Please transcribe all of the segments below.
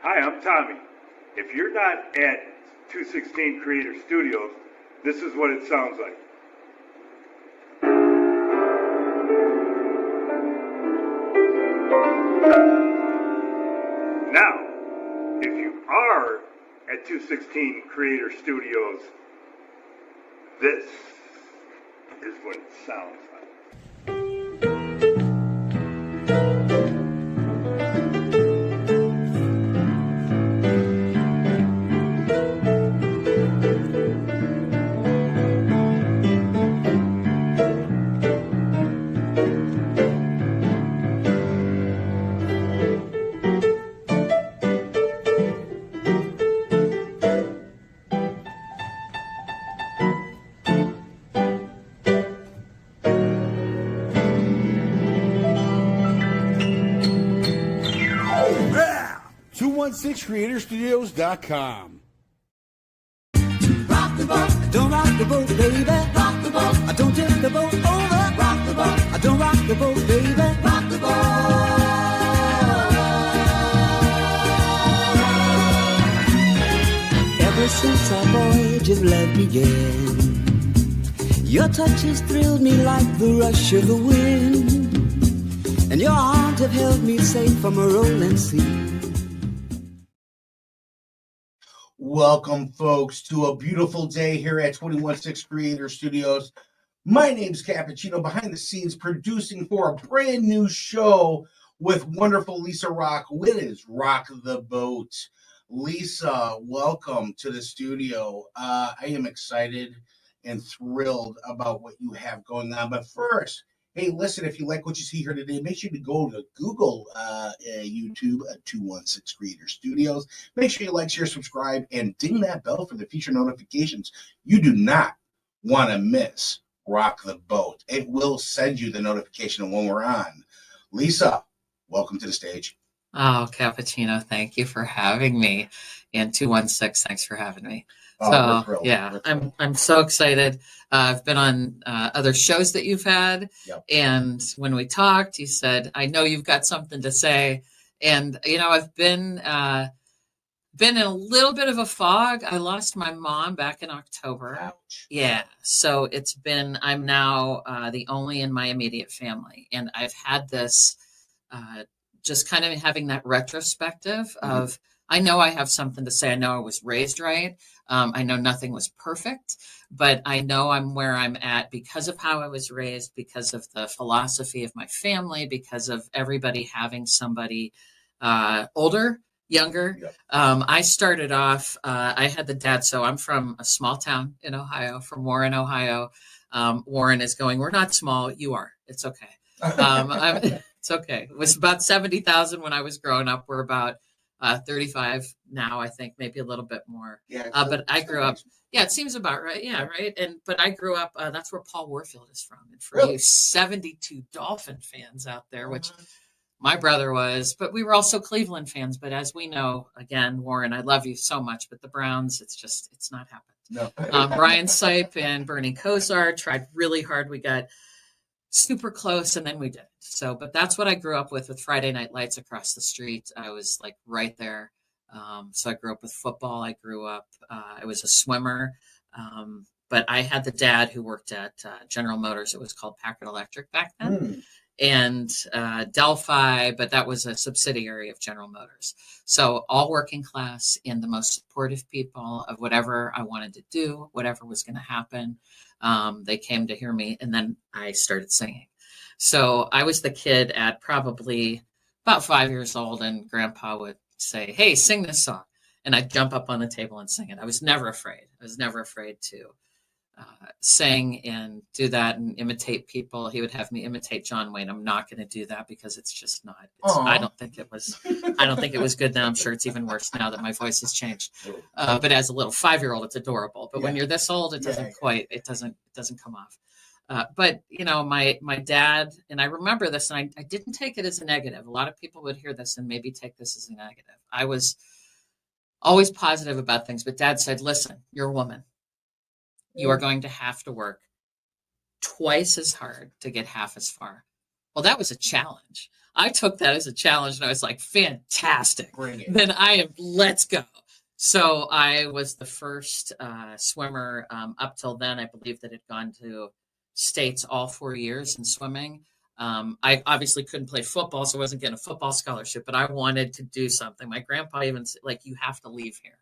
Hi, I'm Tommy. If you're not at 216 Creator Studios, this is what it sounds like. Now, if you are at 216 Creator Studios, this is what it sounds like. CreatorStudios.com. Rock the boat, don't rock the boat, baby. Rock the boat, I don't tip the boat over. Rock the boat, I don't rock the boat, baby. Rock the boat. Ever since our voyage of love began, your touch has thrilled me like the rush of the wind, and your arms have held me safe from a rolling sea. Welcome, folks, to a beautiful day here at 216 Creator Studios. My name's Cappuccino, behind the scenes producing for a brand new show with wonderful Lisa Rock. It is Rock the Boat. Lisa, welcome to the studio. I am excited and thrilled about what you have going on. But first, hey, listen, if you like what you see here today, make sure to go to Google, YouTube at 216 Creator Studios. Make sure you like, share, subscribe, and ding that bell for the future notifications. You do not want to miss Rock the Boat. It will send you the notification when we're on. Lisa, welcome to the stage. Oh, Cappuccino, thank you for having me. And 216, thanks for having me. Oh, so, yeah, I'm so excited. I've been on other shows that you've had. Yep. And when we talked, you said, I know you've got something to say. And, you know, I've been in a little bit of a fog. I lost my mom back in October. Ouch. Yeah. So I'm now the only in my immediate family. And I've had this just kind of having that retrospective of, I know I have something to say. I know I was raised right. I know nothing was perfect, but I know I'm where I'm at because of how I was raised, because of the philosophy of my family, because of everybody having somebody older, younger. Yep. I started off, I had the dad. So I'm from a small town in Ohio, from Warren, Ohio. Warren is going, we're not small. You are. It's okay. It's okay. It was about 70,000 when I was growing up. We're about 35 now, I think, maybe a little bit more. Yeah, but I grew up. Yeah, it seems about right. Yeah, right. But I grew up. That's where Paul Warfield is from. And for you 72 Dolphin fans out there, which my brother was, but we were also Cleveland fans. But as we know, again, Warren, I love you so much, but the Browns, it's not happened. No. Brian Sipe and Bernie Kosar tried really hard. We got super close, and then we did. So, but that's what I grew up with Friday Night Lights across the street. I was like right there. So I grew up with football. I grew up, I was a swimmer. But I had the dad who worked at General Motors. It was called Packard Electric back then. And Delphi, but that was a subsidiary of General Motors. So all working class and the most supportive people of whatever I wanted to do, whatever was going to happen. They came to hear me, and then I started singing. So I was the kid at probably about 5 years old, and Grandpa would say, hey, sing this song. And I'd jump up on the table and sing it. I was never afraid. I was never afraid to sing and do that and imitate people. He would have me imitate John Wayne. I'm not going to do that because it's just not. I don't think it was good now. I'm sure it's even worse now that my voice has changed. But as a little 5-year-old, it's adorable. But when you're this old, it doesn't it doesn't come off. But you know, my dad, and I remember this, and I didn't take it as a negative. A lot of people would hear this and maybe take this as a negative. I was always positive about things, but Dad said, listen, you're a woman. You are going to have to work twice as hard to get half as far. Well, that was a challenge. I took that as a challenge and I was like, fantastic. Bring it. Then let's go. So I was the first swimmer up till then. I believe that had gone to states all 4 years in swimming. I obviously couldn't play football, so I wasn't getting a football scholarship, but I wanted to do something. My grandpa even said, like, you have to leave here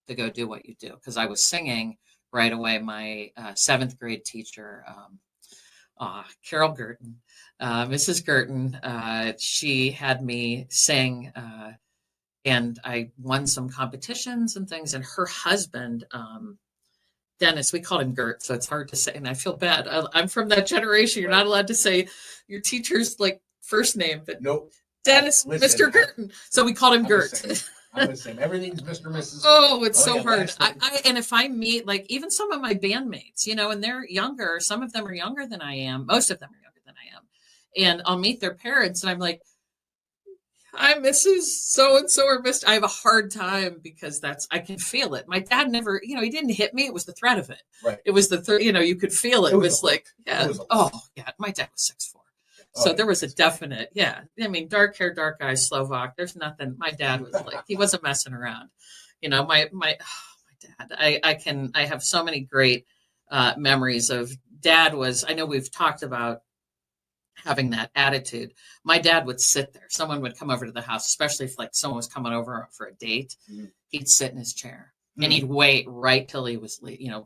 to go do what you do. Because I was singing right away. My seventh grade teacher, Carol Girton, Mrs. Girton, she had me sing, and I won some competitions and things. And her husband, Dennis, we called him Gert, so it's hard to say, and I feel bad. I'm from that generation. You're not allowed to say your teacher's like first name, but Nope. Dennis, Listen, Mr. Girton. So we called him Gert. I'm the same. Everything's Mr. Mrs. Oh, it's so yeah, hard. And if I meet, like, even some of my bandmates, and they're younger, some of them are younger than I am. Most of them are younger than I am. And I'll meet their parents and I'm like, hi, Mrs. So-and-so or Mr. I have a hard time because I can feel it. My dad never, he didn't hit me. It was the threat of it. Right. It was you could feel it. It was like, yeah. Yeah. My dad was 6'4". So there was a definite, yeah. I mean, dark hair, dark eyes, Slovak. There's nothing. My dad was like, he wasn't messing around. My dad. I have so many great memories of dad. I know we've talked about having that attitude. My dad would sit there. Someone would come over to the house, especially if like someone was coming over for a date. Mm-hmm. He'd sit in his chair and he'd wait right till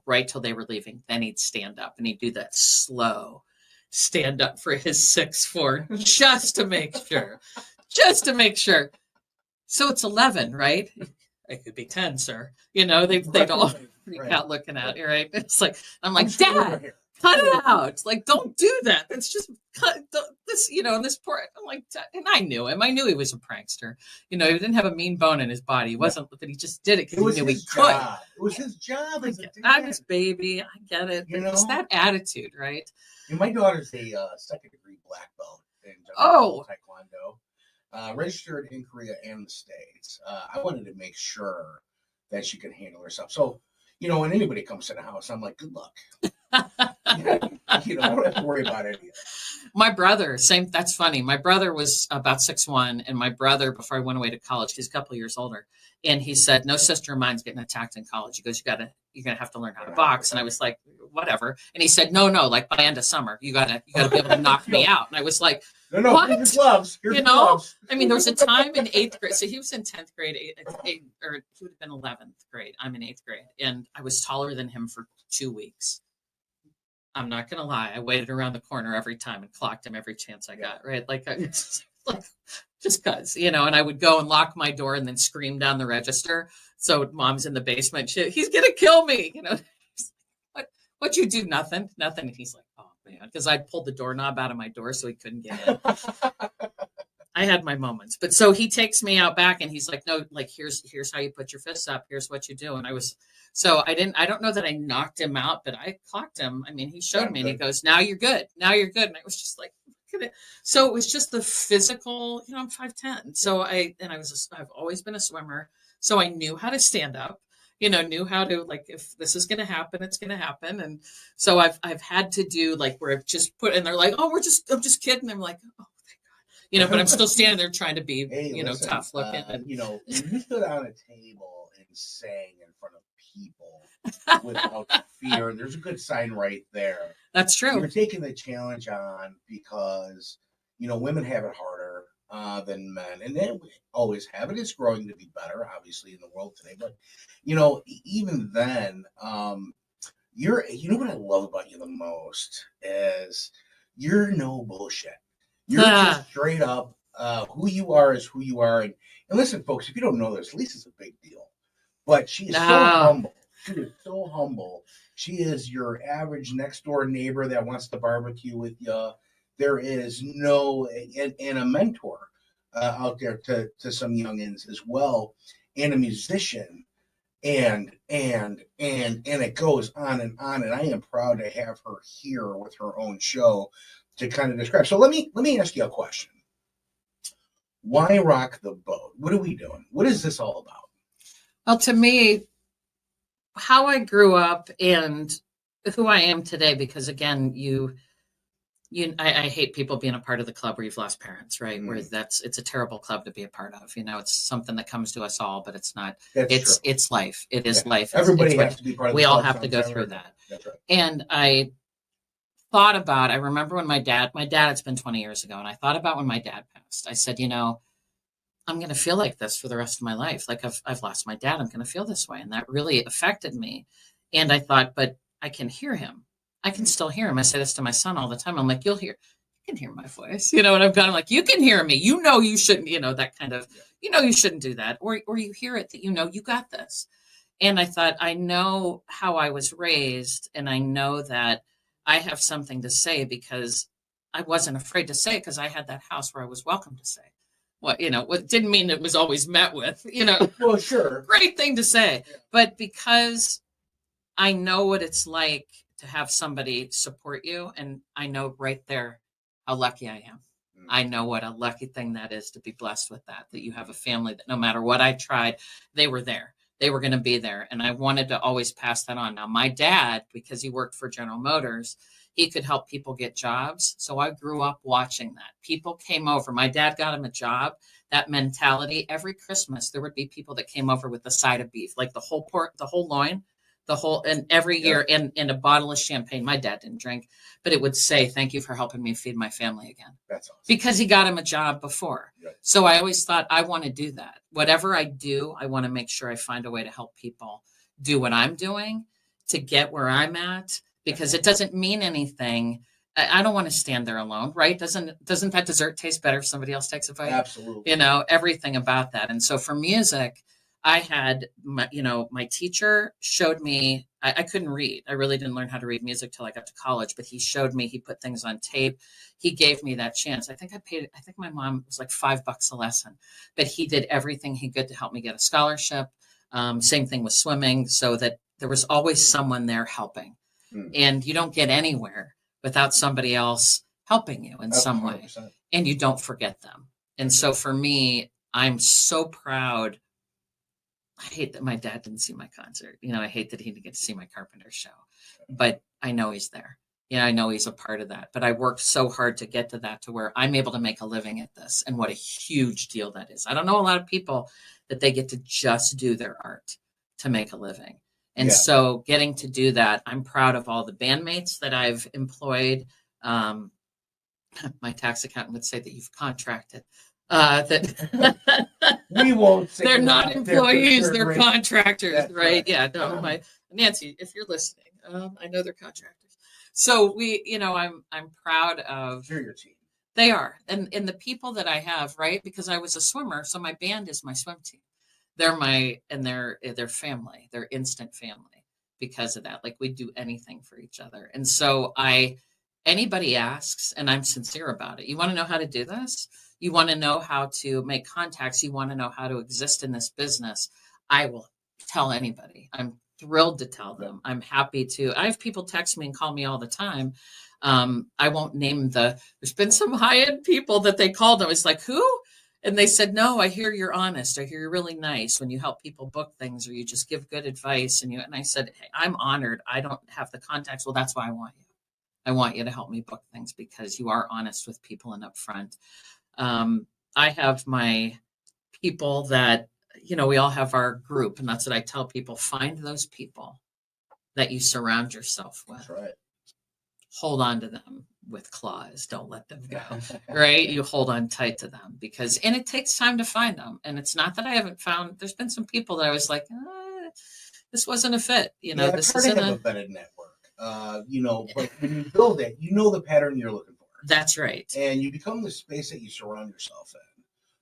right till they were leaving. Then he'd stand up and he'd do that slow stand up for his 6'4", just to make sure. So it's 11, right? It could be 10, sir. They'd all freak out looking at you, right? It's like, I'm like, Dad, cut it out. Like, don't do that. It's just this, and this poor, I'm like, and I knew him. I knew he was a prankster. He didn't have a mean bone in his body. He wasn't, but he just did it because he knew he could. It was his job. I'm his baby. I get it. It's that attitude, right? My daughter's a second-degree black belt in Taekwondo, registered in Korea and the States. I wanted to make sure that she could handle herself. So, when anybody comes to the house, I'm like, good luck. I don't have to worry about anything. My brother, that's funny. My brother was about 6'1", and my brother, before I went away to college, he's a couple of years older, and he said, no sister of mine's getting attacked in college. He goes, you're gonna have to learn how to box. And I was like, whatever. And he said, no, like by end of summer, you gotta be able to knock me out. And I was like, no, what? Here's your gloves. Gloves. I mean, there was a time in 8th grade. So he was in 10th grade, or he would have been 11th grade. I'm in 8th grade, and I was taller than him for 2 weeks. I'm not gonna lie. I waited around the corner every time and clocked him every chance I got. Right, like just cause, and I would go and lock my door and then scream down the register. So mom's in the basement. He's gonna kill me. What'd you do? Nothing. And he's like, oh man, because I pulled the doorknob out of my door so he couldn't get in. I had my moments, but so he takes me out back and he's like, no, like here's how you put your fists up. Here's what you do. And I don't know that I knocked him out, but I clocked him. I mean, he showed me and he goes, now you're good. And I was just like, so it was just the physical, I'm 5'10". So I've always been a swimmer. So I knew how to stand up, knew how to, like, if this is going to happen, it's going to happen. And so I've had to do like where I've just put, and they're like, oh, I'm just kidding. I'm like, oh, thank God. But I'm still standing there trying to be, listen, tough looking. And, when you stood on a table and sang in front of people without fear, there's a good sign right there. That's true. You're taking the challenge on because, women have it harder than men, and they always have it. It's growing to be better, obviously, in the world today. But, even then, what I love about you the most is you're no bullshit. You're just straight up. Who you are is who you are. And listen, folks, if you don't know this, Lisa's a big deal. But she is so humble. She is so humble. She is your average next door neighbor that wants to barbecue with you. There is and a mentor out there to some youngins as well, and a musician, and it goes on and on. And I am proud to have her here with her own show to kind of describe. So let me ask you a question. Why rock the boat? What are we doing? What is this all about? Well, to me, how I grew up and who I am today, because again, I hate people being a part of the club where you've lost parents, right? Where Mm. it's a terrible club to be a part of. It's something that comes to us all, but it's not. That's true. It's life. It is life. Everybody it's has to be part of the we all club have to go sometime or through another. that. That's right. And I thought about. I remember when my dad. It's been 20 years ago, and I thought about when my dad passed. I said, I'm going to feel like this for the rest of my life. Like I've lost my dad. I'm going to feel this way. And that really affected me. And I thought, but I can hear him. I can still hear him. I say this to my son all the time. I'm like, you can hear my voice, and I've gone like, you can hear me, you shouldn't, that kind of, you shouldn't do that. Or you hear it that, you got this. And I thought, I know how I was raised, and I know that I have something to say because I wasn't afraid to say it because I had that house where I was welcome to say what didn't mean it was always met with, Well, sure. great thing to say. But because I know what it's like to have somebody support you, and I know right there how lucky I am. I know what a lucky thing that is to be blessed with that you have a family that no matter what I tried, they were there. They were going to be there. And I wanted to always pass that on. Now, my dad, because he worked for General Motors, he could help people get jobs. So I grew up watching that. People came over. My dad got him a job. That mentality, every Christmas, there would be people that came over with a side of beef, like the whole pork, the whole loin, and every year, and a bottle of champagne. My dad didn't drink, but it would say, thank you for helping me feed my family again. That's awesome. Because he got him a job before. Right. So I always thought, I want to do that. Whatever I do, I want to make sure I find a way to help people do what I'm doing to get where I'm at, because it doesn't mean anything. I don't want to stand there alone, right? Doesn't that dessert taste better if somebody else takes a bite? Absolutely. Everything about that. And so for music, I had my teacher showed me, I couldn't read. I really didn't learn how to read music till I got to college, but he showed me, he put things on tape. He gave me that chance. I think my mom was like $5 a lesson, but he did everything he could to help me get a scholarship. Same thing with swimming, so that there was always someone there helping. And you don't get anywhere without somebody else helping you in some way, 100%. And you don't forget them. And so for me, I'm so proud. I hate that my dad didn't see my concert. I hate that he didn't get to see my Carpenter show, but I know he's there. I know he's a part of that, but I worked so hard to get to that, to where I'm able to make a living at this. And what a huge deal that is. I don't know a lot of people that they get to just do their art to make a living. And so getting to do that, I'm proud of all the bandmates that I've employed. My tax accountant would say that you've contracted. That we won't say they're not employees, they're contractors. That's right. Yeah. No, Nancy, if you're listening, I know they're contractors. So I'm proud of your team. They are. And the people that I have, right? Because I was a swimmer, so my band is my swim team. They're their family, they're instant family because of that. Like, we do anything for each other. And so anybody asks, and I'm sincere about it. You want to know how to do this? You want to know how to make contacts? You want to know how to exist in this business? I will tell anybody. I'm thrilled to tell them. I'm happy to. I have people text me and call me all the time. I won't name there's been some high-end people that they called. I was like, who? And they said, no, I hear you're honest. I hear you're really nice when you help people book things, or you just give good advice. And I said, hey, I'm honored. I don't have the contacts. Well, that's why I want you. I want you to help me book things, because you are honest with people and upfront. I have my people that, we all have our group, and that's what I tell people. Find those people that you surround yourself with. That's right. Hold on to them with claws. Don't let them go. Right? You hold on tight to them, and it takes time to find them. And it's not that I haven't found. There's been some people that I was like, this wasn't a fit. This isn't a vetted network. But when you build it, the pattern you're looking for. That's right. And you become the space that you surround yourself in.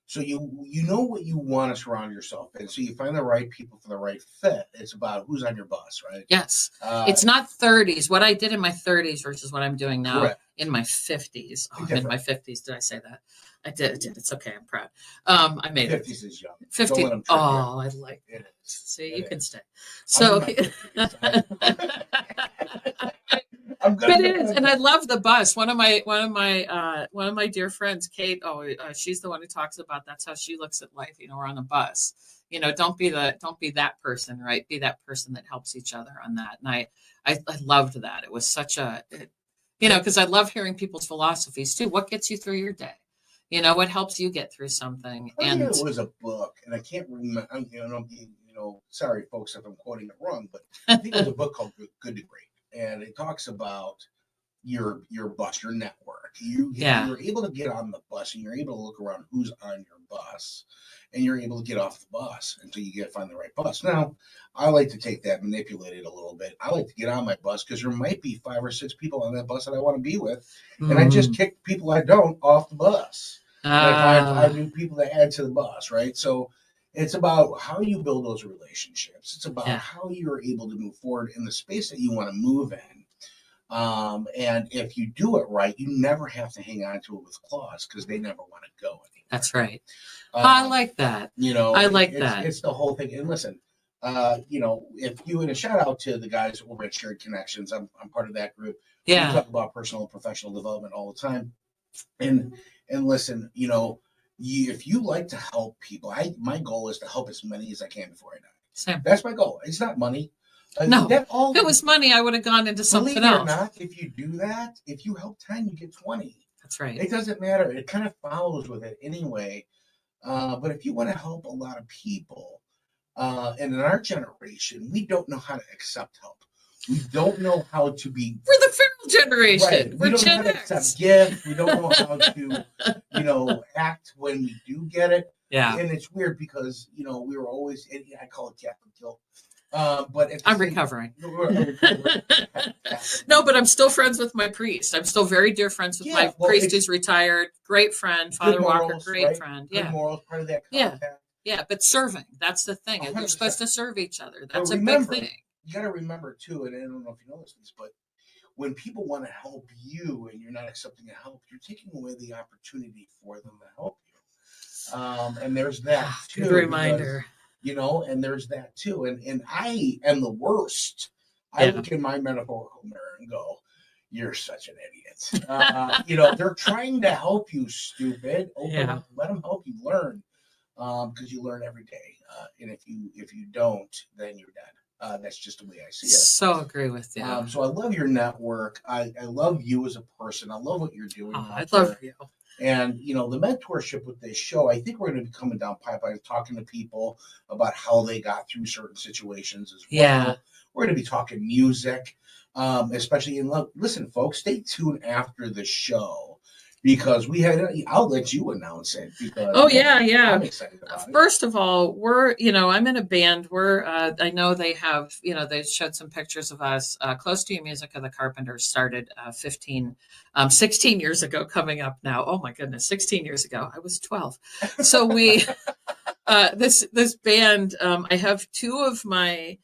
So you know what you want to surround yourself in. So you find the right people for the right fit. It's about who's on your bus, right? Yes. It's not 30s. What I did in my 30s versus what I'm doing now. Correct. In my 50s. Oh, in my 50s. Did I say that? I did. It's okay. I'm proud. I made 50s is young. 50. Oh, I like it. See, you can stay. So. But it is, and I love the bus. One of my dear friends, Kate. She's the one who talks about that's how she looks at life. We're on a bus. Don't be that person, right? Be that person that helps each other on that. And I loved that. It was such because I love hearing people's philosophies too. What gets you through your day? What helps you get through something? I And think it was a book, and I can't remember. Sorry, folks, if I'm quoting it wrong, but I think it was a book called Good to Great, and it talks about your bus, your network. You're able to get on the bus, and you're able to look around who's on your bus, and you're able to get off the bus until you find the right bus. Now, I like to take that, manipulate it a little bit. I like to get on my bus because there might be 5 or 6 people on that bus that I want to be with, and I just kick people I don't off the bus. And I find 5 new people to add to the bus, right? So it's about how you build those relationships. It's about how you're able to move forward in the space that you want to move in. And if you do it right, you never have to hang on to it with claws because they never want to go anywhere. That's right. I like that. I like that. It's the whole thing. And listen, if you, and a shout out to the guys over at Shared Connections, I'm part of that group. Yeah. We talk about personal and professional development all the time. And listen, if you like to help people, my goal is to help as many as I can before I die. Same. That's my goal. It's not money. No, if it was money, I would have gone into something else. Believe it or not, if you do that, if you help 10, you get 20. That's right. It doesn't matter. It kind of follows with it anyway. But if you want to help a lot of people, and in our generation, we don't know how to accept help. We don't know how to be. We're the feral generation. Right. We're we don't Gen know how X. to accept gifts. We don't know how to, act when we do get it. Yeah. And it's weird because, we were always, I call it Catholic guilt. But I'm recovering. No, but I'm still friends with my priest. I'm still very dear friends with my priest who's retired. Great friend. Father Walker, great friend. Good morals, part of that contact. Yeah, but serving. That's the thing. 100%. You're supposed to serve each other. That's big thing. You got to remember, too, and I don't know if you know this, but when people want to help you and you're not accepting the help, you're taking away the opportunity for them to help you. And there's that, too. Good reminder. Because, and there's that, too. And I am the worst. I look in my metaphorical mirror and go, you're such an idiot. They're trying to help you, stupid. Let them help you learn, because you learn every day. And if you don't, then you're dead. That's just the way I see it. So agree with you. So I love your network. I love you as a person. I love what you're doing. I love you. And, the mentorship with this show, I think we're going to be coming down pipeline, talking to people about how they got through certain situations as well. Yeah. We're going to be talking music, especially in love. Listen, folks, stay tuned after the show. Because I'll let you announce it. Because I'm excited about it. First of all, I'm in a band. I know they have, they showed some pictures of us. Close to You Music of the Carpenters started 16 years ago, coming up now. Oh my goodness, 16 years ago. I was 12. So we, this band, I have 2 of my,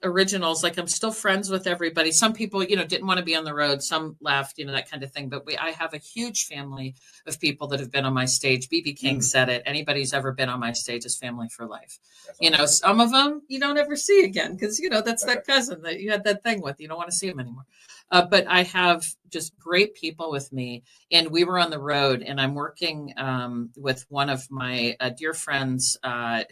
originals. Like I'm still friends with everybody. Some people, didn't want to be on the road. Some left, that kind of thing. But I have a huge family of people that have been on my stage. BB King said it. Anybody who's ever been on my stage is family for life. That's some of them you don't ever see again because, that's that cousin that you had that thing with. You don't want to see them anymore. But I have just great people with me. And we were on the road and I'm working with one of my dear friends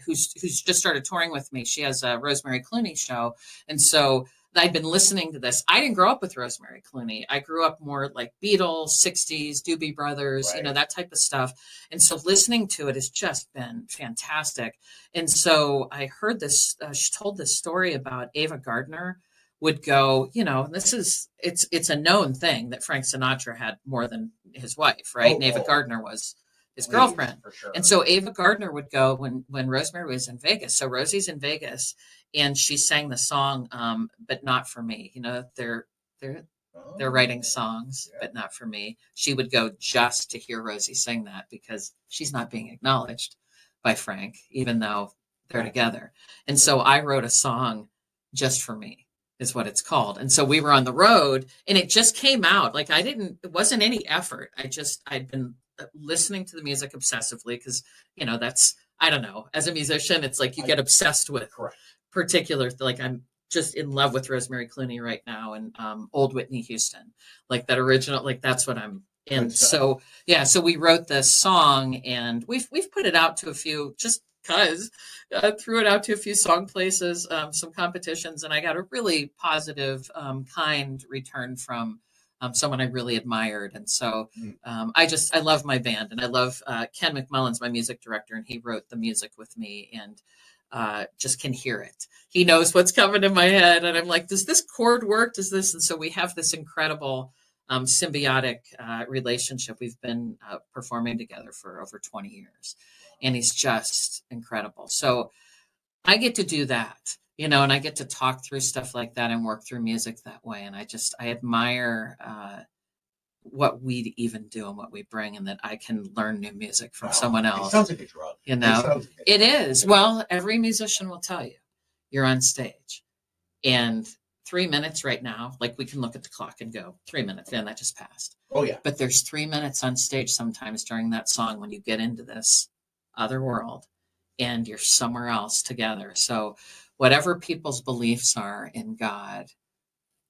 who's just started touring with me. She has a Rosemary Clooney show. And so I'd been listening to this. I didn't grow up with Rosemary Clooney. I grew up more like Beatles, 60s, Doobie Brothers, that type of stuff. And so listening to it has just been fantastic. And so I heard this, she told this story about Ava Gardner would go, it's a known thing that Frank Sinatra had more than his wife, right? And Ava Gardner was his girlfriend. For sure. And so Ava Gardner would go when Rosemary was in Vegas. So Rosie's in Vegas and she sang the song, But Not For Me. They're writing songs, but not for me. She would go just to hear Rosie sing that because she's not being acknowledged by Frank, even though they're together. And so I wrote a song just for me. Is what it's called. And so we were on the road and it just came out. Like it wasn't any effort. I'd been listening to the music obsessively because, that's, I don't know, as a musician, it's like you get obsessed with particular, like I'm just in love with Rosemary Clooney right now and old Whitney Houston, like that original, like that's what I'm in. So, so we wrote this song and we've put it out to a few, just because threw it out to a few song places, some competitions, and I got a really positive, kind return from someone I really admired. And so I love my band, and I love Ken McMullen's my music director, and he wrote the music with me, and just can hear it. He knows what's coming in my head, and I'm like, does this chord work? Does this? And so we have this incredible symbiotic relationship. We've been performing together for over 20 years, and he's just incredible. So I get to do that, and I get to talk through stuff like that and work through music that way. And I admire what we even do and what we bring, and that I can learn new music from someone else. It sounds like a drug. It is. Well, every musician will tell you, you're on stage, and 3 minutes right now, like we can look at the clock and go 3 minutes, and that just passed. Oh yeah. But there's 3 minutes on stage sometimes during that song when you get into this other world and you're somewhere else together. So whatever people's beliefs are in God,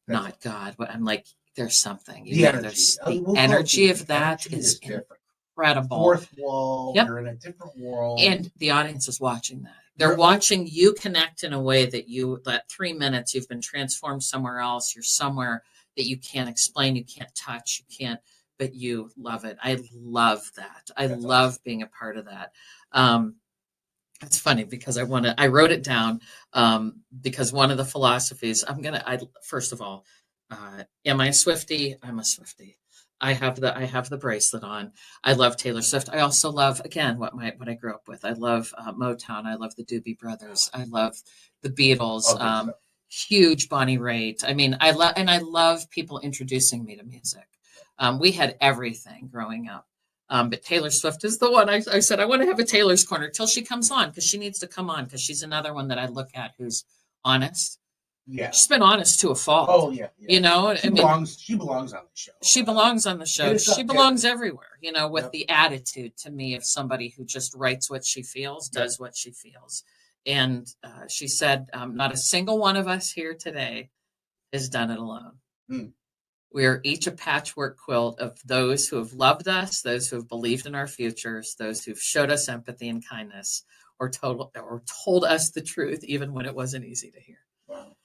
not God, but I'm like, there's something. The energy. The energy of that is incredible. Fourth wall. Yep. You're in a different world. And the audience is watching that. They're watching you connect in a way that 3 minutes, you've been transformed somewhere else. You're somewhere that you can't explain, you can't touch, you can't, but you love it. I love that. I love awesome. Being a part of that. It's funny because I wrote it down because one of the philosophies first of all, am I a Swiftie? I'm a Swiftie. I have the bracelet on. I love Taylor Swift. I also love, again, what I grew up with. I love Motown. I love the Doobie Brothers. I love the Beatles. Huge Bonnie Raitt. I mean, I love people introducing me to music. We had everything growing up. But Taylor Swift is the one I said, I want to have a Taylor's Corner till she comes on, because she needs to come on, because she's another one that I look at who's honest. Yeah. She's been honest to a fault. Oh, yeah. She belongs on the show. She belongs on the show. She belongs everywhere, with the attitude to me of somebody who just writes what she feels, does what she feels. And she said, not a single one of us here today has done it alone. We are each a patchwork quilt of those who have loved us, those who have believed in our futures, those who've showed us empathy and kindness, or told us the truth, even when it wasn't easy to hear. Wow.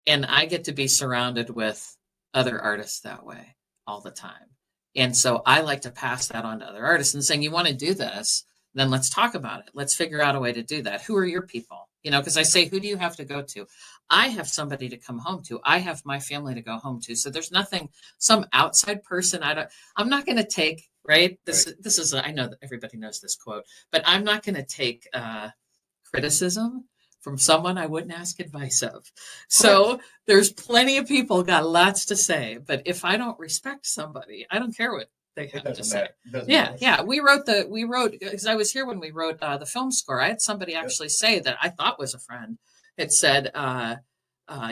And I get to be surrounded with other artists that way all the time. And so I like to pass that on to other artists and saying, you want to do this, then let's talk about it. Let's figure out a way to do that. Who are your people? Because I say, who do you have to go to? I have somebody to come home to. I have my family to go home to. So there's nothing, some outside person. I'm not going to take, right? This is, I know that everybody knows this quote, but I'm not going to take criticism from someone I wouldn't ask advice of. So there's plenty of people got lots to say, but if I don't respect somebody, I don't care what they have to say. Yeah. We wrote, because I was here when we wrote the film score. I had somebody actually say that I thought was a friend. It said,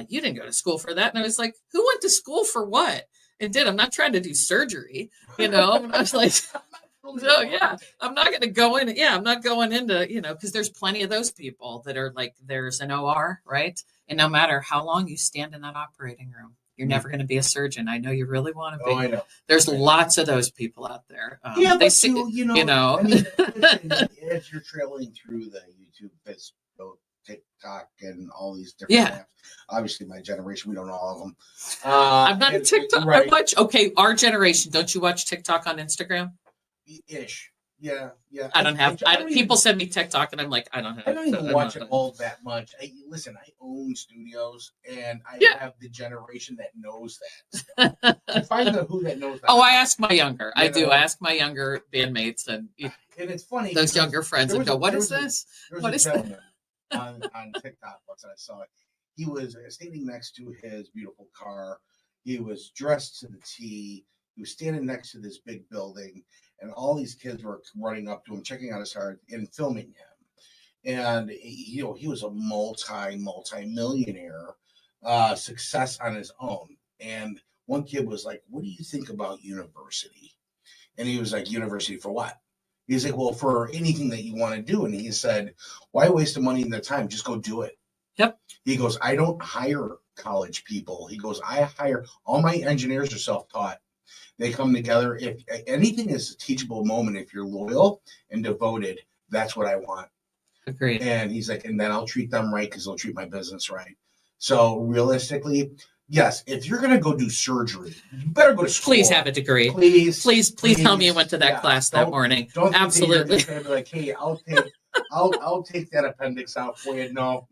you didn't go to school for that. And I was like, who went to school for what? And I'm not trying to do surgery, I was like, so yeah, I'm not going to go in. Yeah, I'm not going into, because there's plenty of those people that are like, there's an OR, right? And no matter how long you stand in that operating room, you're never going to be a surgeon. I know you really want to be. Oh, I know. There's lots of those people out there. Yeah, they see, I mean, as you're trailing through the YouTube, Facebook, TikTok, and all these different apps. Obviously, my generation, we don't know all of them. I'm not a TikTok. Right. I watch. Okay, our generation. Don't you watch TikTok on Instagram? Ish. Yeah. I don't have. People send me TikTok, and I'm like, I don't have. I don't even watch it all that much. I own studios, and I have the generation that knows that. I find who that knows that. Oh, I ask my younger. I do. I ask my younger bandmates, and it's funny. Those younger friends and go, "What is this? What is this?" On TikTok once I saw it. He was standing next to his beautiful car. He was dressed to the T. He was standing next to this big building, and all these kids were running up to him, checking out his car and filming him. And he was a multi-millionaire success on his own. And one kid was like, "What do you think about university?" And he was like, "University for what?" He's like, "Well, for anything that you want to do." And he said, "Why waste the money and the time? Just go do it." Yep. He goes, "I don't hire college people." He goes, "I hire all my engineers are self-taught. They come together. If anything is a teachable moment, if you're loyal and devoted, that's what I want." Agreed. And he's like, and then I'll treat them right because they'll treat my business right. So realistically, yes, if you're going to go do surgery, you better go to school. Please have a degree. Please Tell me you went to that class that morning. Don't Absolutely. Think that you're just gonna be like, hey, I'll take that appendix out for you. No,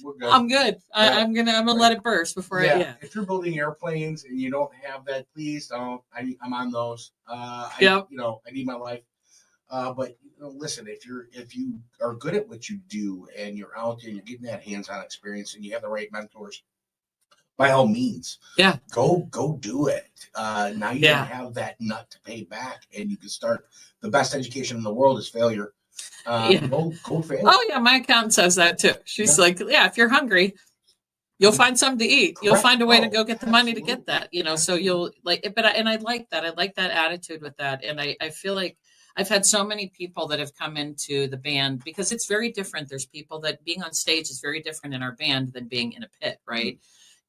we're good. I'm good. I'm gonna let it burst before If you're building airplanes and you don't have that, please don't. I'm on those. I need my life. But listen, if you are good at what you do and you're out there and you're getting that hands-on experience and you have the right mentors, by all means, go do it. Now you don't have that nut to pay back, and you can start. The best education in the world is failure. Go fail. Oh yeah, my accountant says that too. She's like, if you're hungry, you'll find something to eat. You'll find a way to go get the money to get that. So you'll and I like that. I like that attitude with that, and I feel like I've had so many people that have come into the band because it's very different. There's people that being on stage is very different in our band than being in a pit, right?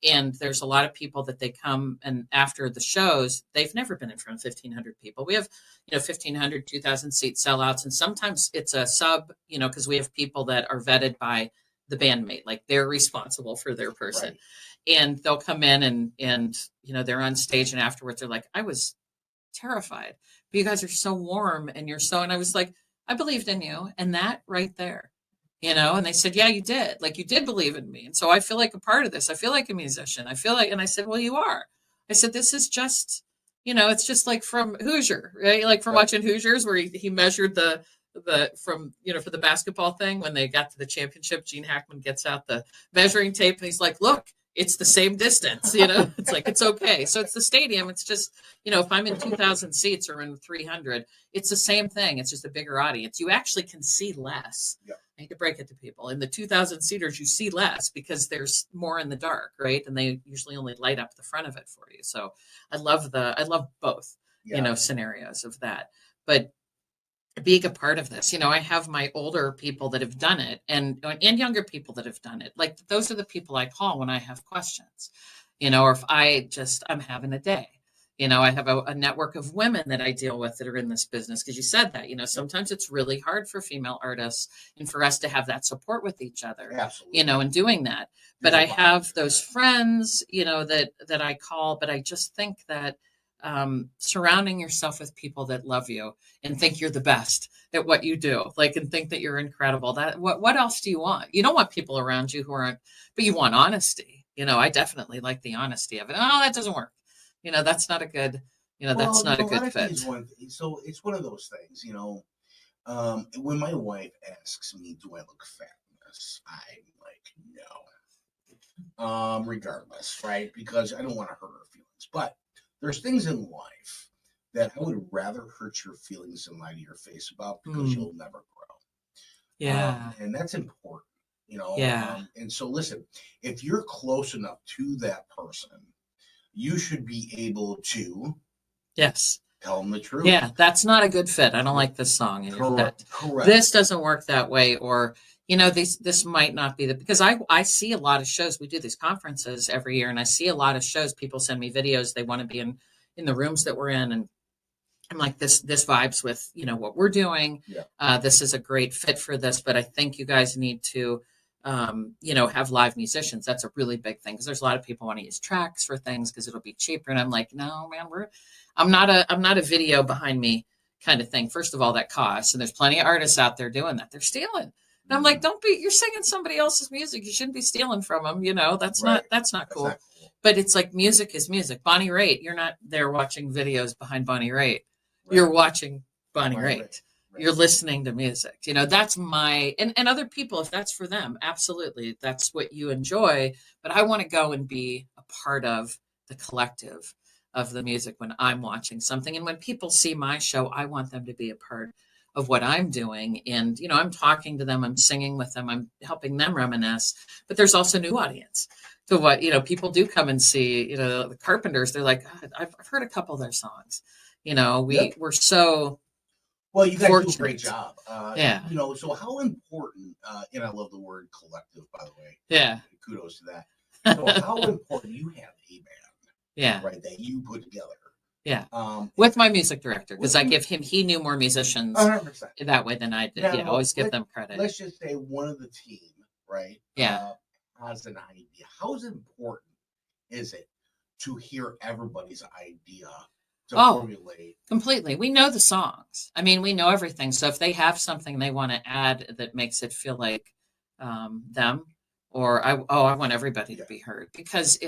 And there's a lot of people that they come and after the shows, they've never been in front of 1,500 people. We have, 1,500, 2,000 seat sellouts. And sometimes it's a sub, because we have people that are vetted by the bandmate, like they're responsible for their person. Right. And they'll come in and they're on stage and afterwards they're like, I was terrified, but you guys are so warm and and I was like, I believed in you. And that right there. And they said, yeah, you did. Like, you did believe in me. And so I feel like a part of this. I feel like a musician. And I said, well, you are. I said, this is just, it's just like from Hoosier, right? Like from watching Hoosiers where he measured the for the basketball thing, when they got to the championship, Gene Hackman gets out the measuring tape and he's like, look, it's the same distance, it's like, it's okay. So it's the stadium. It's just, if I'm in 2,000 seats or in 300, it's the same thing. It's just a bigger audience. You actually can see less. Yeah. I hate to break it to people. In the 2,000 seaters, you see less because there's more in the dark, right? And they usually only light up the front of it for you. So I love both, scenarios of that. But being a part of this, I have my older people that have done it and younger people that have done it. Like those are the people I call when I have questions, or if I'm having a day. I have a network of women that I deal with that are in this business because you said that, sometimes it's really hard for female artists and for us to have that support with each other, in doing that. But I have those friends, that I call, but I just think that surrounding yourself with people that love you and think you're the best at what you do, and think that you're incredible. That what else do you want? You don't want people around you who aren't, but you want honesty. I definitely like the honesty of it. Oh, that doesn't work. That's not a good, that's not a good fit. So it's one of those things, when my wife asks me, do I look fat in this? I'm like, no, regardless, right? Because I don't want to hurt her feelings, but there's things in life that I would rather hurt your feelings than lie to your face about because you'll never grow. Yeah. And that's important, Yeah. And so listen, if you're close enough to that person, you should be able to tell them the truth. Yeah, that's not a good fit. I don't like this song. Correct. This doesn't work that way. Or, this might not be because I see a lot of shows. We do these conferences every year and I see a lot of shows. People send me videos. They want to be in the rooms that we're in. And I'm like, this vibes with, what we're doing. Yeah. This is a great fit for this, but I think you guys need to have live musicians. That's a really big thing because there's a lot of people want to use tracks for things because it'll be cheaper. And I'm like, no, man, I'm not a video behind me kind of thing. First of all, that costs, and there's plenty of artists out there doing that. They're stealing. And I'm like, you're singing somebody else's music. You shouldn't be stealing from them. That's not cool. That's not cool. But it's like music is music. Bonnie Raitt, you're not there watching videos behind Bonnie Raitt. Right. You're watching Bonnie Raitt. Right. You're listening to music. That's my, and other people, if that's for them, absolutely. That's what you enjoy. But I want to go and be a part of the collective of the music when I'm watching something. And when people see my show, I want them to be a part of what I'm doing. And, I'm talking to them, I'm singing with them, I'm helping them reminisce, but there's also new audience to what, people do come and see, the Carpenters. They're like, God, I've heard a couple of their songs, we're so, well, you guys do a great job. Yeah. So how important, and I love the word collective, by the way. Yeah. Kudos to that. So how important you have a band. Yeah. Right. That you put together. Yeah. With my music director, because I give him, he knew more musicians 100%. That way than I did. Now, yeah. Always give them credit. Let's just say one of the team, right? Yeah. Has an idea. How important is it to hear everybody's idea to Oh, formulate. completely. We know the songs. I mean, we know everything. So if they have something they want to add that makes it feel like them, or I want everybody to be heard, because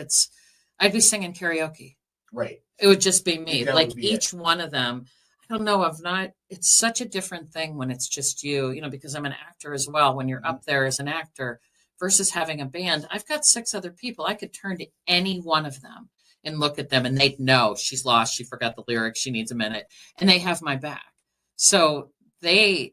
I'd be singing karaoke. Right. It would just be me. That Like would be each one of them. I don't know. It's such a different thing when it's just you, because I'm an actor as well. When you're up there as an actor versus having a band, I've got 6 other people. I could turn to any one of them and look at them and they'd know she's lost. She forgot the lyrics. She needs a minute. And they have my back. So they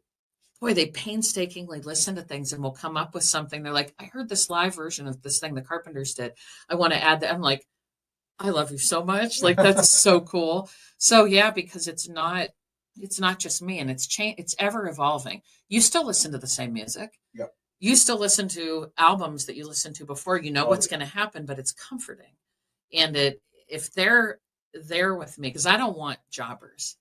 painstakingly listen to things and will come up with something. They're like, I heard this live version of this thing the Carpenters did. I want to add that. I'm like, I love you so much. Like, that's so cool. So yeah, because it's not just me, and it's ever evolving. You still listen to the same music. Yep. You still listen to albums that you listened to before. You know what's going to happen, but it's comforting. And if they're there with me, because I don't want jobbers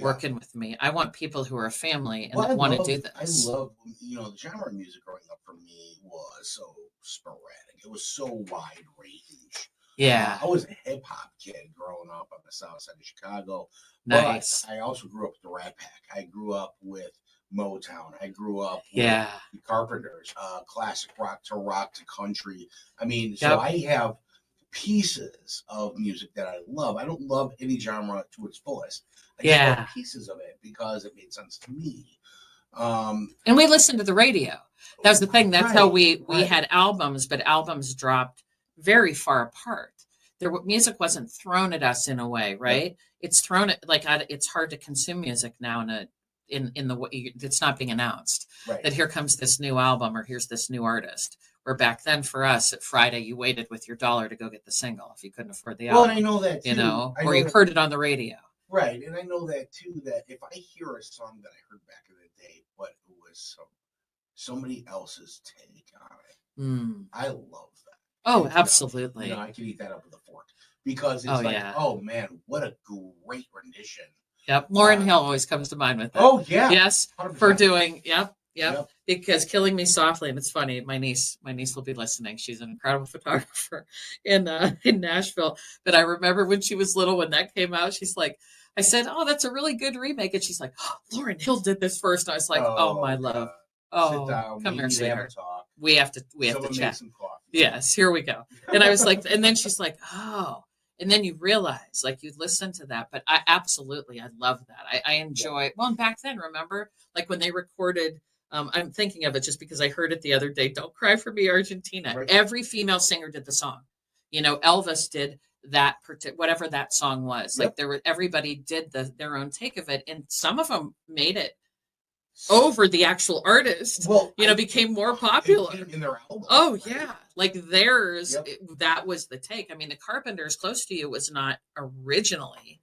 working with me. I want people who are a family and that want to do this. I love, the genre of music growing up for me was so sporadic. It was so wide range. Yeah. I was a hip hop kid growing up on the south side of Chicago. Nice. But I also grew up with the Rat Pack. I grew up with Motown. I grew up with the Carpenters, classic rock to country. I mean, so I have pieces of music that I love. I don't love any genre to its fullest. I just love pieces of it because it made sense to me. And we listened to the radio. That was the thing. That's how we had albums, but albums dropped very far apart. Music wasn't thrown at us in a way, right? It's thrown at it's hard to consume music now in the way it's not being announced. Right. That here comes this new album or here's this new artist. Where back then for us at Friday, you waited with your $1 to go get the single if you couldn't afford the album. Well, and I know that too. Or you heard it on the radio. Right, and I know that too. That if I hear a song that I heard back in the day, but it was somebody else's take on it, I love that. Oh, absolutely. I can eat that up with a fork because it's oh man, what a great rendition. Yep, Lauryn Hill always comes to mind with that. Oh yeah, yes, 100%. For doing Yep. Because Killing Me Softly, and it's funny, my niece will be listening. She's an incredible photographer in Nashville. But I remember when she was little, when that came out, she's like, I said, "Oh, that's a really good remake," and she's like, "Oh, Lauryn Hill did this first." And I was like, "Oh, my love, oh, come here, sweetheart. We have to chat." Some coffee. Yes, here we go. And I was like, and then she's like, "Oh." And then you realize, like, you listen to that. But I love that. I enjoy. Well, and back then, remember, like when they recorded. I'm thinking of it just because I heard it the other day. Don't Cry for Me, Argentina. Right. Every female singer did the song. Elvis did that, whatever that song was. Like everybody did their own take of it, and some of them made it over the actual artist. Well, became more popular in their album. Oh yeah, like theirs. That was the take. I mean, the Carpenters, Close to You was not originally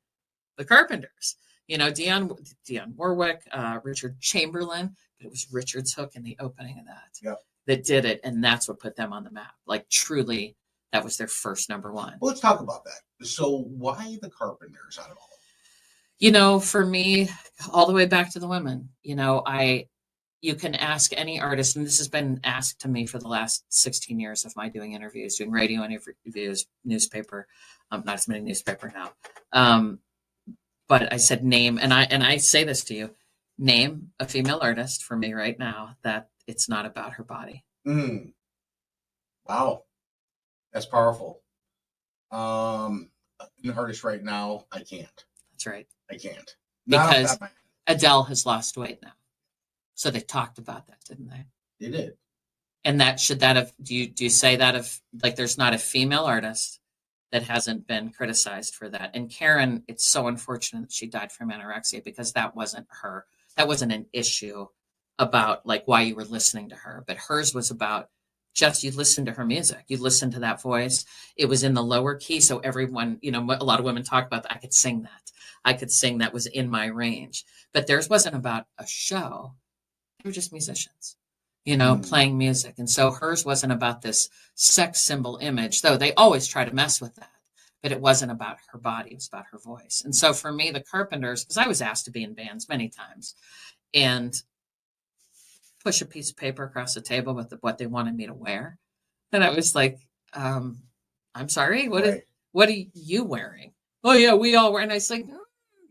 the Carpenters. Dionne Warwick, Richard Chamberlain. But it was Richard's hook in the opening of that did it, and that's what put them on the map. Like truly, that was their first number one. Well, let's talk about that. So, why the Carpenters out of all? For me, all the way back to the women. You can ask any artist, and this has been asked to me for the last 16 years of my doing interviews, doing radio interviews, newspaper. Not as many newspaper now, but I said name, and I say this to you. Name a female artist for me right now that it's not about her body. Wow. That's powerful. An artist right now, I can't. That's right. I can't. Because Adele has lost weight now. So they talked about that, didn't they? They did. And do you say that of like there's not a female artist that hasn't been criticized for that? And Karen, it's so unfortunate that she died from anorexia because that wasn't her. That wasn't an issue about like why you were listening to her, but hers was about just you listen to her music, you listen to that voice. It was in the lower key, so everyone, a lot of women talk about that. I could sing that. I could sing that was in my range, but theirs wasn't about a show. They were just musicians, playing music, and so hers wasn't about this sex symbol image. Though they always try to mess with that. But it wasn't about her body, it was about her voice. And so for me, the Carpenters, because I was asked to be in bands many times and push a piece of paper across the table with what they wanted me to wear. And I was like, I'm sorry, what what are you wearing? Oh yeah, we all wear. And I was like,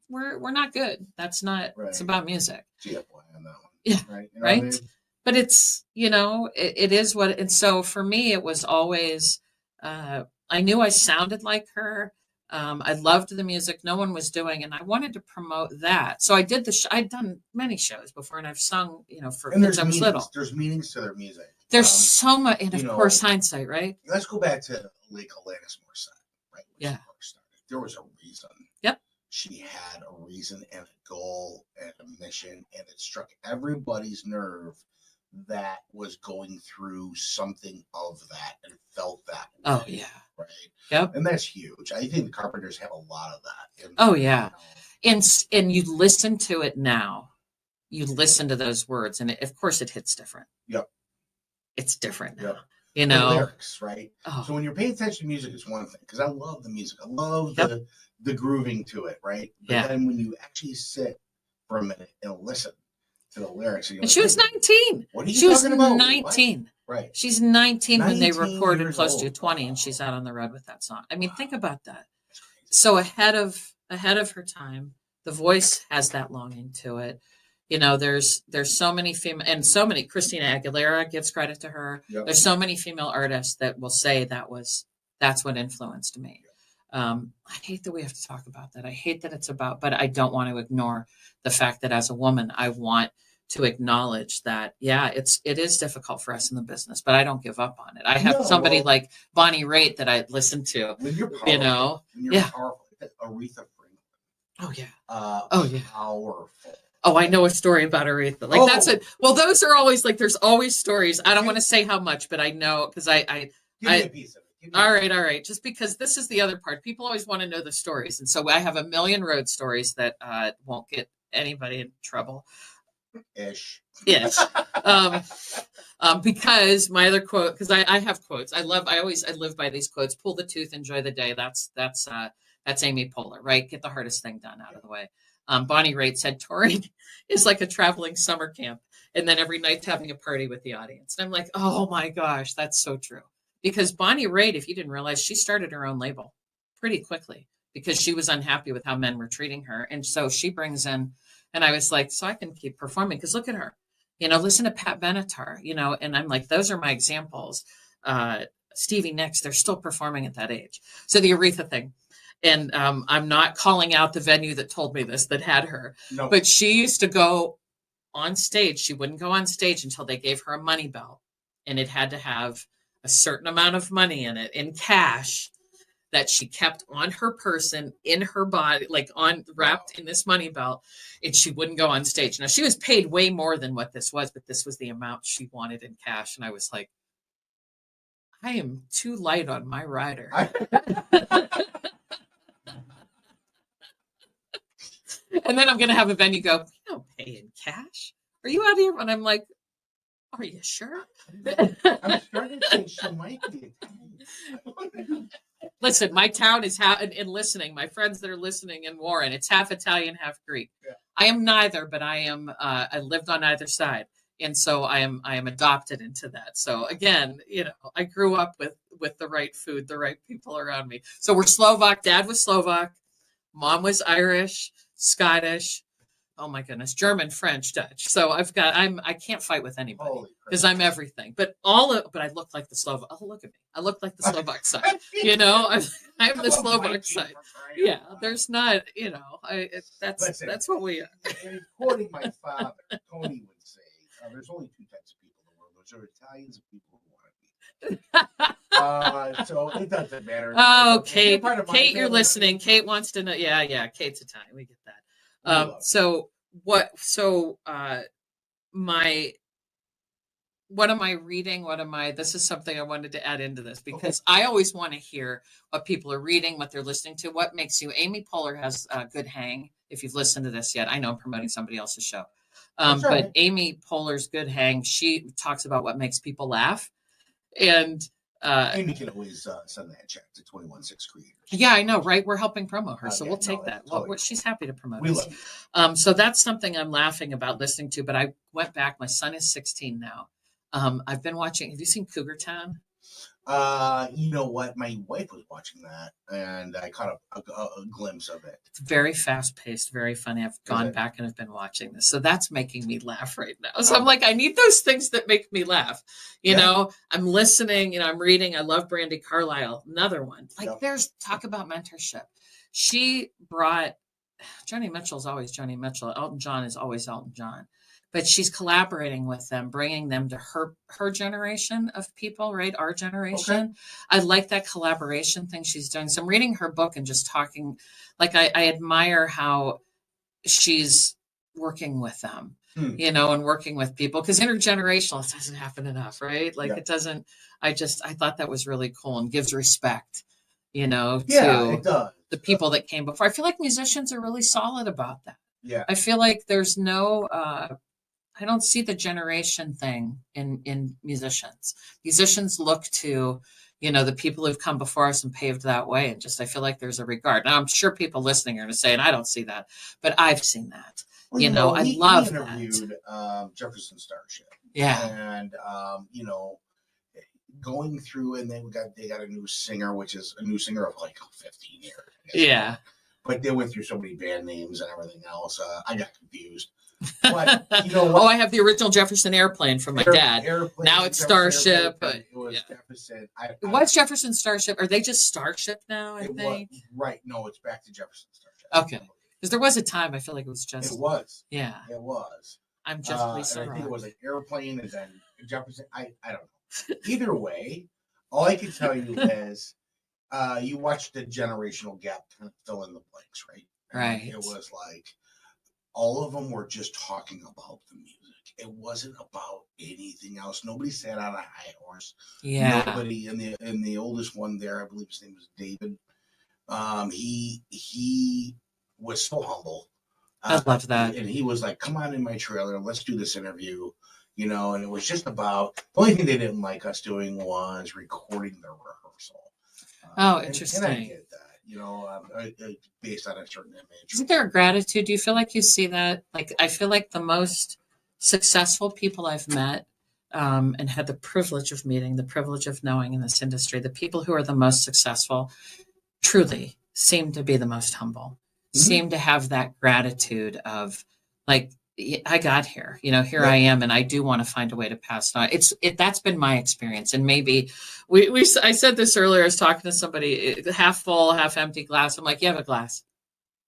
we're not good. That's not. Right. It's about music. GFY on that one. Yeah. Right. You know Right. what I mean? But it's, it is what. And so for me, it was always. I knew I sounded like her. I loved the music no one was doing, and I wanted to promote that. So I did I'd done many shows before, and I've sung, since I was little. There's meanings to their music. There's so much, and of course, hindsight, right? Let's go back to Lake Alanis Morissette, right? When Yeah. she first started. There was a reason. Yep. She had a reason and a goal and a mission, and it struck everybody's nerve that was going through something of that and felt that way. Oh yeah. Right. Yep. And that's huge. I think the Carpenters have a lot of that. Oh yeah. And you listen to it now. You listen to those words, and of course it hits different. Yep. It's different now. Yep. The lyrics, right? Oh. So when you're paying attention to music, it's one thing, because I love the music. I love the grooving to it, right? But then when you actually sit for a minute and listen to the lyrics, and she was 19. What are you she was talking about? 19. What? Right. She's 19 when they 19 recorded years close old. to 20, and she's out on the road with that song. I mean, think about that. So ahead of her time. The voice has that longing to it. There's so many female, and so many. Christina Aguilera gives credit to her. Yep. There's so many female artists that will say that's what influenced me. I hate that we have to talk about that. I hate that it's about, but I don't want to ignore the fact that as a woman, I want to acknowledge that, it is difficult for us in the business, but I don't give up on it. I have somebody like Bonnie Raitt that I listen to, when you're powerful, powerful, Aretha Franklin. Oh yeah. Powerful. Oh, I know a story about Aretha. Like that's it. Well, those are always like, there's always stories. I don't want to say how much, but I know, because Give me a piece of it. All right. Just because this is the other part. People always want to know the stories. And so I have a million road stories that won't get anybody in trouble. Ish. Because my other quote, because I have quotes. I live by these quotes. Pull the tooth, enjoy the day. That's Amy Poehler, right? Get the hardest thing done out of the way. Bonnie Raitt said touring is like a traveling summer camp, and then every night's having a party with the audience. And I'm like, oh my gosh, that's so true. Because Bonnie Raitt, if you didn't realize, she started her own label pretty quickly because she was unhappy with how men were treating her. And so she brings in, and I was like, so I can keep performing, because look at her, listen to Pat Benatar, and I'm like, those are my examples. Stevie Nicks, they're still performing at that age. So the Aretha thing. And I'm not calling out the venue that told me this, that had her. No. But she used to go on stage. She wouldn't go on stage until they gave her a money belt. And it had to have a certain amount of money in it, in cash, that she kept on her person, in her body, like wrapped in this money belt. And she wouldn't go on stage. Now, she was paid way more than what this was, but this was the amount she wanted in cash. And I was like, I am too light on my rider. And then I'm going to have a venue go, we don't pay in cash. Are you out here? And I'm like, are you sure? I'm starting to think she might be. Listen, my town is in listening. My friends that are listening in Warren, it's half Italian, half Greek. Yeah. I am neither, but I am. I lived on either side, and so I am adopted into that. So again, I grew up with the right food, the right people around me. So we're Slovak. Dad was Slovak. Mom was Irish, Scottish, oh my goodness, German, French, Dutch. So I can't fight with anybody because I'm everything. But I look like the Slovak. Oh, look at me. I look like the Slovak side. I'm the Slovak side. Yeah, there's not. That's what we are. And quoting my father, Tony would say, "There's only two types of people in the world: those are Italians and people who want to be." So it doesn't matter. Oh, Kate, you're listening. Kate wants to know. Yeah, Kate's Italian. We get that. What am I reading? This is something I wanted to add into this because I always want to hear what people are reading, what they're listening to, what makes you. Amy Poehler has a good hang. If you've listened to this yet, I know I'm promoting somebody else's show. But Amy Poehler's good hang, she talks about what makes people laugh. And Amy can always send that check to 216 Creators. Yeah, I know, right? We're helping promo her, so we'll take that. Totally she's happy to promote us. So that's something I'm laughing about listening to. But I went back. My son is 16 now. I've been watching. Have you seen Cougar Town? You know what? My wife was watching that, and I caught a glimpse of it. It's very fast paced, very funny. I've gone back and have been watching this. So that's making me laugh right now. So I'm like, I need those things that make me laugh. You know, I'm listening, you know, I'm reading. I love Brandy Carlisle. Another one. Like there's talk about mentorship. She brought Joni Mitchell's always Joni Mitchell. Elton John is always Elton John. But she's collaborating with them, bringing them to her generation of people, right? Our generation. Okay. I like that collaboration thing she's doing. So I'm reading her book and just talking. Like I admire how she's working with them, you know, and working with people, because intergenerational, it doesn't happen enough, right? Like it doesn't. I thought that was really cool and gives respect, you know, to the people that came before. I feel like musicians are really solid about that. Yeah. I feel like there's no. I don't see the generation thing in musicians. Musicians look to, you know, the people who've come before us and paved that way. And just, I feel like there's a regard. Now, I'm sure people listening are going to say, and I don't see that, but I've seen that. Well, you know, I love that. We interviewed Jefferson Starship. Yeah. And, you know, going through, and then they got a new singer, which is a new singer of like 15 years. Yeah. But they went through so many band names and everything else. I got confused. But you know what? Oh, I have the original Jefferson Airplane from my dad. Now it's Starship. It was Jefferson. What's Jefferson Starship? Are they just Starship now, I think? Right. No, it's back to Jefferson Starship. Okay. Because there was a time I feel like it was just. It was. Yeah. It was. I'm just Lisa. I think it was an airplane and then Jefferson. I don't know. Either way, all I can tell you is you watch the generational gap kind of fill in the blanks, right? Right. It was like all of them were just talking about the music. It wasn't about anything else. Nobody sat on a high horse. Yeah. Nobody in the oldest one there, I believe his name was David. He was so humble. I love that. And he was like, "Come on in my trailer, let's do this interview." You know, and it was just about, the only thing they didn't like us doing was recording the rehearsal. Interesting. And I get that. You know, based on a certain image. Isn't there a gratitude? Do you feel like you see that? Like, I feel like the most successful people I've met and had the privilege of meeting, the privilege of knowing in this industry, the people who are the most successful truly seem to be the most humble, seem to have that gratitude of like, I got here, you know, here I am, and I do want to find a way to pass it on. That's been my experience. And maybe I said this earlier, I was talking to somebody, half full, half empty glass. I'm like, you have a glass.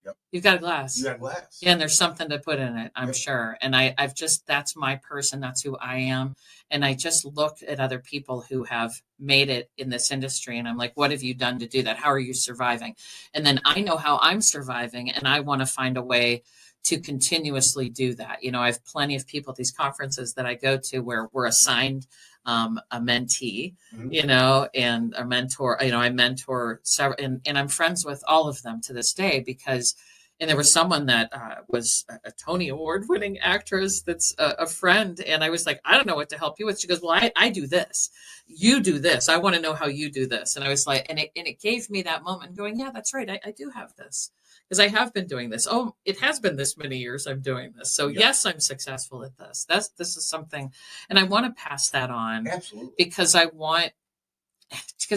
Yep. You've got a glass. You got a glass. Yeah. And there's something to put in it, I'm sure. And I've just, that's my person. That's who I am. And I just look at other people who have made it in this industry. And I'm like, what have you done to do that? How are you surviving? And then I know how I'm surviving, and I want to find a way to continuously do that. You know, I have plenty of people at these conferences that I go to where we're assigned a mentee, you know, and a mentor. You know, I mentor several, and I'm friends with all of them to this day because, and there was someone that was a Tony Award winning actress that's a friend. And I was like, I don't know what to help you with. She goes, well, I do this. You do this. I want to know how you do this. And I was like, and it gave me that moment going, yeah, that's right. I do have this. Because I have been doing this. Oh, it has been this many years I'm doing this. So yes, I'm successful at this. This is something, and I want to pass that on. Absolutely. Because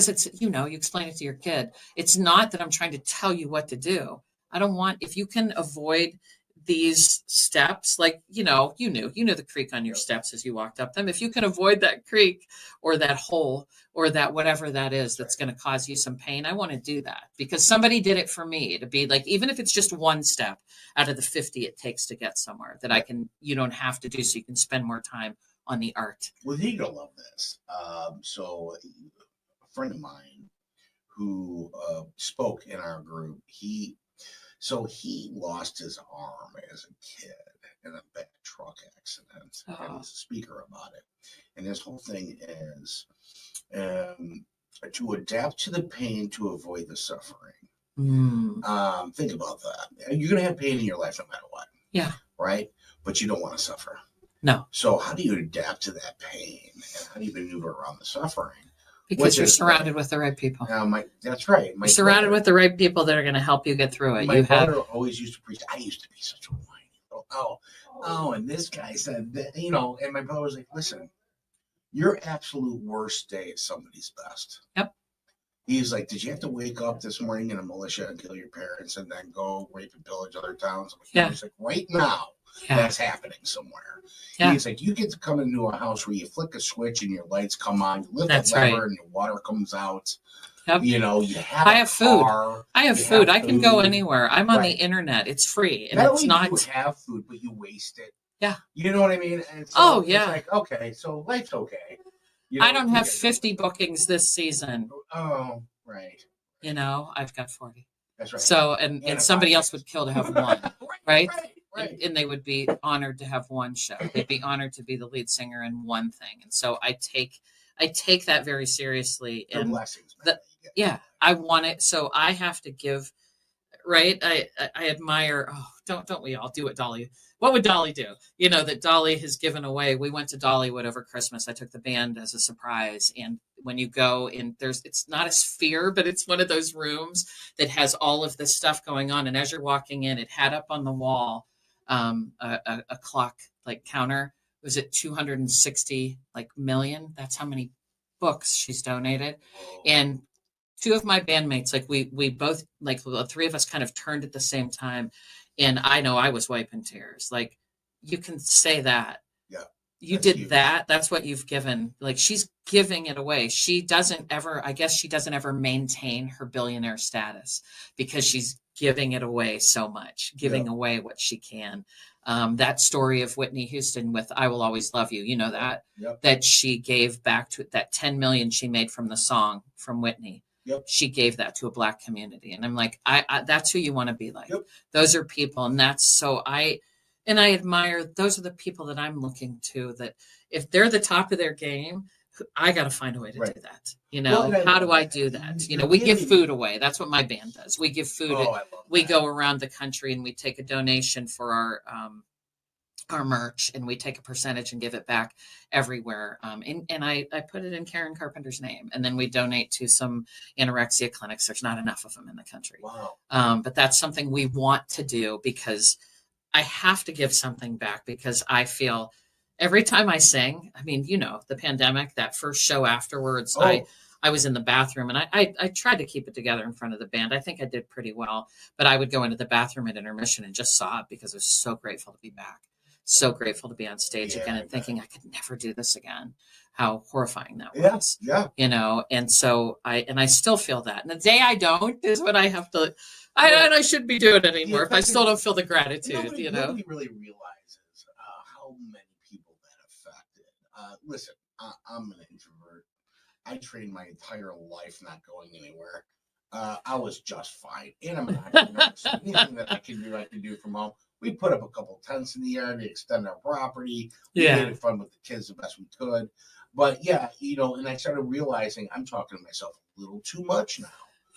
it's, you know, you explain it to your kid. It's not that I'm trying to tell you what to do. I don't want, if you can avoid these steps, like, you know the creak on your steps as you walked up them. If you can avoid that creak or that hole or that whatever that is that's going to cause you some pain, I want to do that because somebody did it for me to be like, even if it's just one step out of the 50 it takes to get somewhere that you don't have to do, so you can spend more time on the art. Well, you're going to love this. So a friend of mine who spoke in our group, he lost his arm as a kid in a bad truck accident, and he's a speaker about it. And his whole thing is to adapt to the pain to avoid the suffering. Think about that. You're going to have pain in your life no matter what. Yeah. Right? But you don't want to suffer. No. So how do you adapt to that pain? And how do you maneuver around the suffering? Because you're surrounded with the right people. That's right. You're surrounded with the right people that are going to help you get through it. My brother always used to preach. I used to be such a whiny. And this guy said that, you know, and my brother was like, listen, your absolute worst day is somebody's best. Yep. He's like, did you have to wake up this morning in a militia and kill your parents and then go rape and pillage other towns? Yeah. He's like, right now, Yeah. that's happening somewhere. Yeah. He's like, you get to come into a house where you flick a switch and your lights come on, you lift That's a lever right. and your water comes out. Yep. You know, you have I have food. car, I have you food. I can go food. anywhere. I'm on the Right. internet. It's free. And Not it's only not. do you have food, but you waste it. Yeah. You know what I mean? And so Oh, yeah. It's like, okay, so life's okay. You know, I don't you have get- 50 bookings this season. Oh, right. You know, I've got 40. That's right. So, and a somebody else podcast. would kill to have one, right? Right. And they would be honored to have one show. They'd be honored to be the lead singer in one thing. And so I take that very seriously. The And blessings. Man. yeah, I want it. So I have to give, right? I admire, don't we all do what Dolly, what would Dolly do? You know, that Dolly has given away. We went to Dollywood over Christmas. I took the band as a surprise. And when you go in, it's not a sphere, but it's one of those rooms that has all of this stuff going on. And as you're walking in, it had up on the wall a clock like counter. Was it 260 million? That's how many books she's donated. And two of my bandmates, like we both, like the three of us kind of turned at the same time. And I know I was wiping tears. Like, you can say that. Yeah. You That's did huge. that. That's what you've given. Like, she's giving it away. She doesn't ever maintain her billionaire status because she's giving it away so much, giving away what she can. That story of Whitney Houston with "I Will Always Love You," you know that, Yep. that she gave back to that 10 million she made from the song from Whitney. Yep. She gave that to a Black community. And I'm like, I that's who you want to be like. Yep. Those are people. And that's so I admire, those are the people that I'm looking to, that if they're the top of their game, I got to find a way to Right. do that. You know, Well, how do I do that? You know, we give food away. That's what my band does. We give food. Oh, I love We that. go around the country and we take a donation for our merch, and we take a percentage and give it back everywhere. And I put it in Karen Carpenter's name, and then we donate to some anorexia clinics. There's not enough of them in the country. Wow. But that's something we want to do because I have to give something back, because I feel every time I sing, I mean, you know, the pandemic, that first show afterwards, Oh. I was in the bathroom, and I tried to keep it together in front of the band. I think I did pretty well, but I would go into the bathroom at intermission and just sob because I was so grateful to be back. So grateful to be on stage Yeah, again, I and thinking I could never do this again. How horrifying that Yeah. was, Yeah. you know? And so I still feel that. And the day I don't is when I have to, and I shouldn't be doing it anymore if I still don't feel the gratitude, you know? Nobody really realizes how many people that affected. Listen, I'm an introvert. I trained my entire life not going anywhere. I was just fine. And I'm an entrepreneur, so anything that I can do from home. We put up a couple tents in the yard to extend our property. We Yeah. made it fun with the kids the best we could. But yeah, you know, and I started realizing I'm talking to myself a little too much now.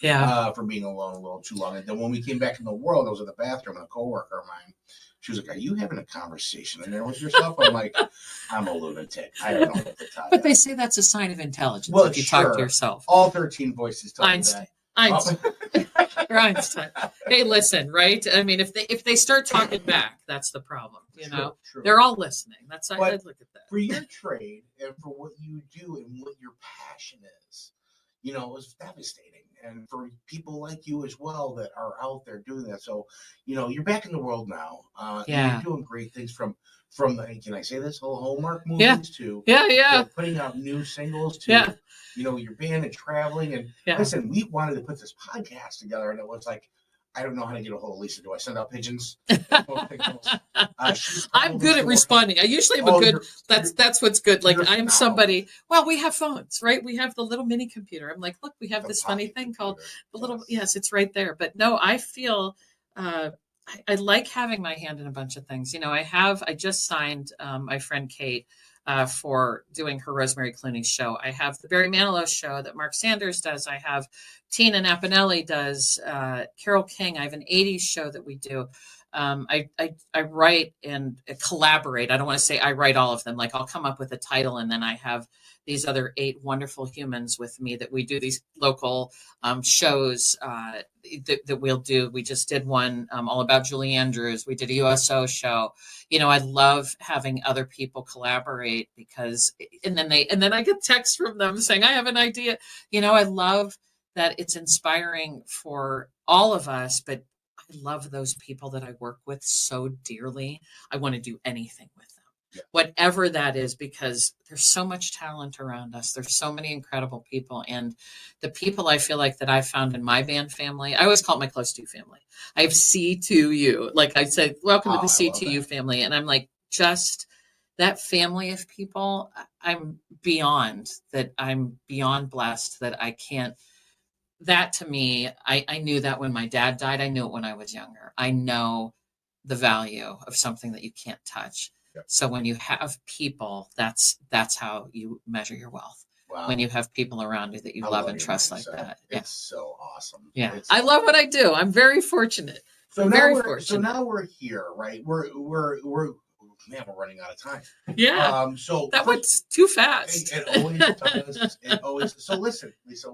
Yeah. For being alone a little too long. And then when we came back in the world, I was in the bathroom and a coworker of mine, she was like, "Are you having a conversation in there with yourself?" I'm like, "I'm a lunatic. I don't know what to tell you." But they say that's a sign of intelligence Well, if you talk sure. to yourself. All 13 voices tell me Einstein. that. Einstein. You're Einstein. Hey, listen, right? I mean, if they start talking back, that's the problem. You know, True. they're all listening. That's I But look at that. For your trade and for what you do and what your passion is, you know, it was devastating. And for people like you as well that are out there doing that. So, you know, you're back in the world now. And Yeah. you're doing great things from the, can I say this, whole Hallmark movies Yeah. to Yeah. putting out new singles to, Yeah. you know, your band and traveling. And Yeah. listen, we wanted to put this podcast together, and it was like, I don't know how to get a hold of Lisa. Do I send out pigeons? I'm good at responding. I usually have a good. That's what's good. Like, you're I'm phenomenal. somebody. Well, we have phones, right? We have the little mini computer. I'm like, look, we have The this funny pocket thing called computer. the little. Yes, it's right there. But no, I feel. I like having my hand in a bunch of things. You know, I just signed my friend Kate for doing her Rosemary Clooney show. I have the Barry Manilow show that Mark Sanders does. I have Tina Napinelli does, Carole King. I have an 80s show that we do. I write and collaborate. I don't want to say I write all of them. Like I'll come up with a title and then I have these other 8 wonderful humans with me that we do these local shows that we'll do. We just did one all about Julie Andrews. We did a USO show. I love having other people collaborate because, and then I get texts from them saying, I have an idea. I love that it's inspiring for all of us, but I love those people that I work with so dearly. I want to do anything with them, whatever that is, because there's so much talent around us. There's so many incredible people. And the people I feel like that I found in my band family, I always call it my close to family. I have C2U. Like I said, welcome to the C2U family. And I'm like, just that family of people, I'm beyond blessed that I can't. That to me, I knew that when my dad died. I knew it when I was younger. I know the value of something that you can't touch. Yep. So when you have people, that's how you measure your wealth. Wow. When you have people around you that you love and trust like that. It's so awesome. Yeah. I love what I do. I'm very fortunate. So now we're here, right? We're man, we're running out of time. Yeah. So that went too fast. It always does. It always. So listen, Lisa,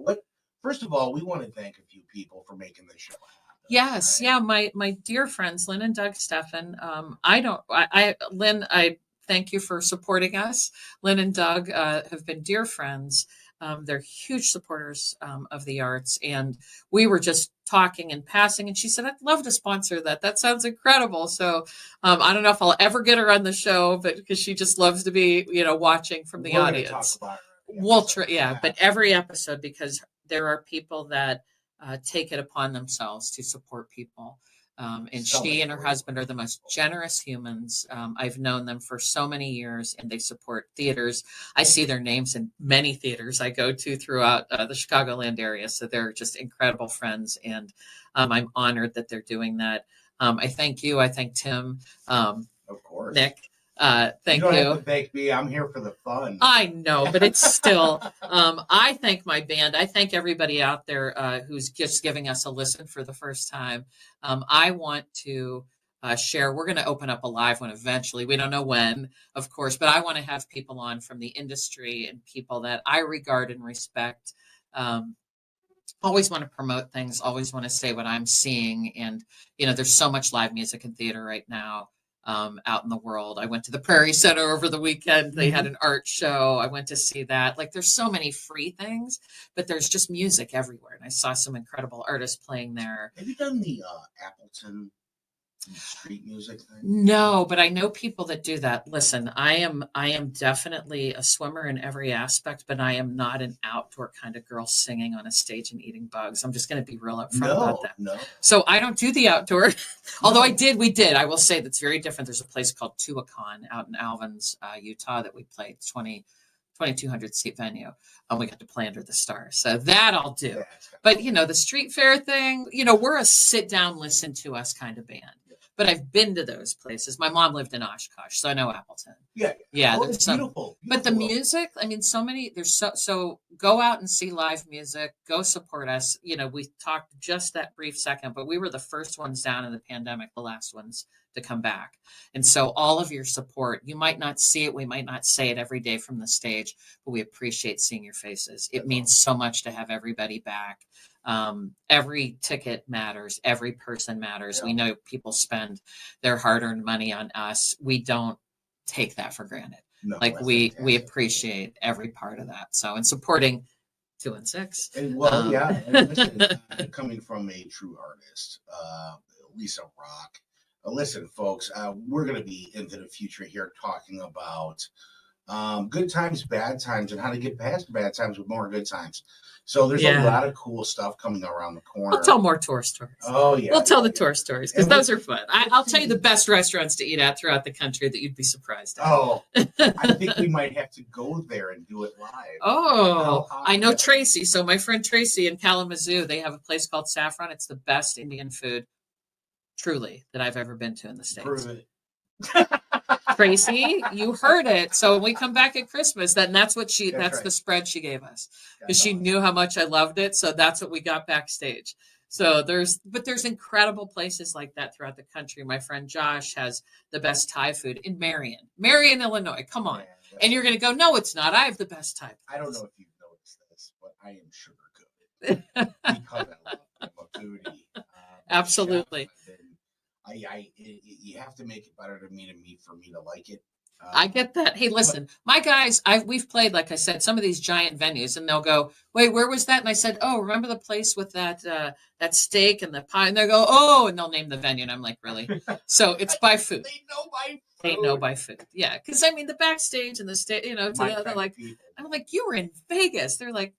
first of all, we want to thank a few people for making this show happen. Yes. Yeah. My dear friends, Lynn and Doug Steffen. Lynn, I thank you for supporting us. Lynn and Doug have been dear friends. They're huge supporters of the arts. And we were just talking and passing, and she said, I'd love to sponsor that. That sounds incredible. So I don't know if I'll ever get her on the show, but because she just loves to be, watching from the audience. We'll try, but every episode, because there are people that take it upon themselves to support people. And she and her husband are the most generous humans. I've known them for so many years, and they support theaters. I see their names in many theaters I go to throughout the Chicagoland area. So they're just incredible friends, and I'm honored that they're doing that. I thank you. I thank Tim. Of course. Nick. Thank you. Don't have to thank me. I'm here for the fun. I know, but it's still, I thank my band. I thank everybody out there who's just giving us a listen for the first time. I want to share. We're going to open up a live one eventually. We don't know when, of course, but I want to have people on from the industry and people that I regard and respect. Always want to promote things, always want to say what I'm seeing. And, there's so much live music and theater right now. Out in the world. I went to the Prairie Center over the weekend. They had an art show. I went to see that. Like there's so many free things, but there's just music everywhere. And I saw some incredible artists playing there. Have you done the Appleton street music thing? No, but I know people that do that. Listen, I am definitely a swimmer in every aspect, but I am not an outdoor kind of girl singing on a stage and eating bugs. I'm just going to be real upfront about that. No. So I don't do the outdoor. Although we did. I will say that's very different. There's a place called Tuacahn out in Alvins, Utah that we played 2,200 seat venue. We got to play under the stars. So that I'll do. Yeah, but, the street fair thing, we're a sit down, listen to us kind of band. But I've been to those places. My mom lived in Oshkosh, so I know Appleton. Yeah. Oh, it's beautiful. But the music, so many, there's so go out and see live music, go support us. We talked just that brief second, but we were the first ones down in the pandemic, the last ones to come back. And so all of your support, you might not see it. We might not say it every day from the stage, but we appreciate seeing your faces. It means so much to have everybody back. Every ticket matters. Every person matters. Yeah. We know people spend their hard-earned money on us. We don't take that for granted. No, we appreciate every part of that. So, and supporting 2 and 6. And and listen, coming from a true artist, Lisa Rock. Listen, folks, we're going to be into the future here talking about good times, bad times, and how to get past bad times with more good times. So there's a lot of cool stuff coming around the corner. We'll tell more tour stories. Oh, yeah. We'll tell the tour stories because those are fun. I'll tell you the best restaurants to eat at throughout the country that you'd be surprised at. Oh, I think we might have to go there and do it live. Oh, I know Tracy. So my friend Tracy in Kalamazoo, they have a place called Saffron. It's the best Indian food, truly, that I've ever been to in the States. Prove it. Tracy, you heard it. So when we come back at Christmas, that's what that's right. The spread she gave us because she knew how much I loved it. So that's what we got backstage. So there's incredible places like that throughout the country. My friend Josh has the best Thai food in Marion, Illinois. Come on. Yeah, And you're going to go, no, it's not. I have the best Thai place. I don't know if you've noticed this, but I am sugar coated because I'm a foodie. Absolutely. You have to make it better to me for me to like it. I get that. Hey, listen, my guys, we've played, like I said, some of these giant venues, and they'll go, wait, where was that? And I said, oh, remember the place with that steak and the pie? And they'll go, oh, and they'll name the venue. And I'm like, really? So it's by food. They know by food. Yeah. Because I mean, the backstage and the stage, they're like, I'm like, you were in Vegas. They're like,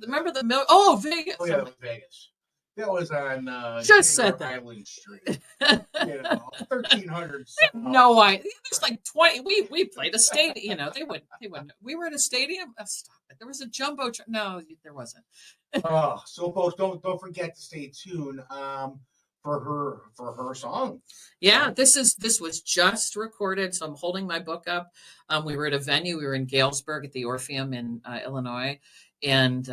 remember the milk? Oh, Vegas. Oh, yeah, that was Vegas. That was on just said that. Island Street. 1,300. No, there's like 20. We played a stadium. They wouldn't. We were in a stadium. Oh, stop it. There was a jumbo. No, there wasn't. So folks, don't forget to stay tuned for her song. Yeah, this was just recorded. So I'm holding my book up. We were at a venue. We were in Galesburg at the Orpheum in Illinois, and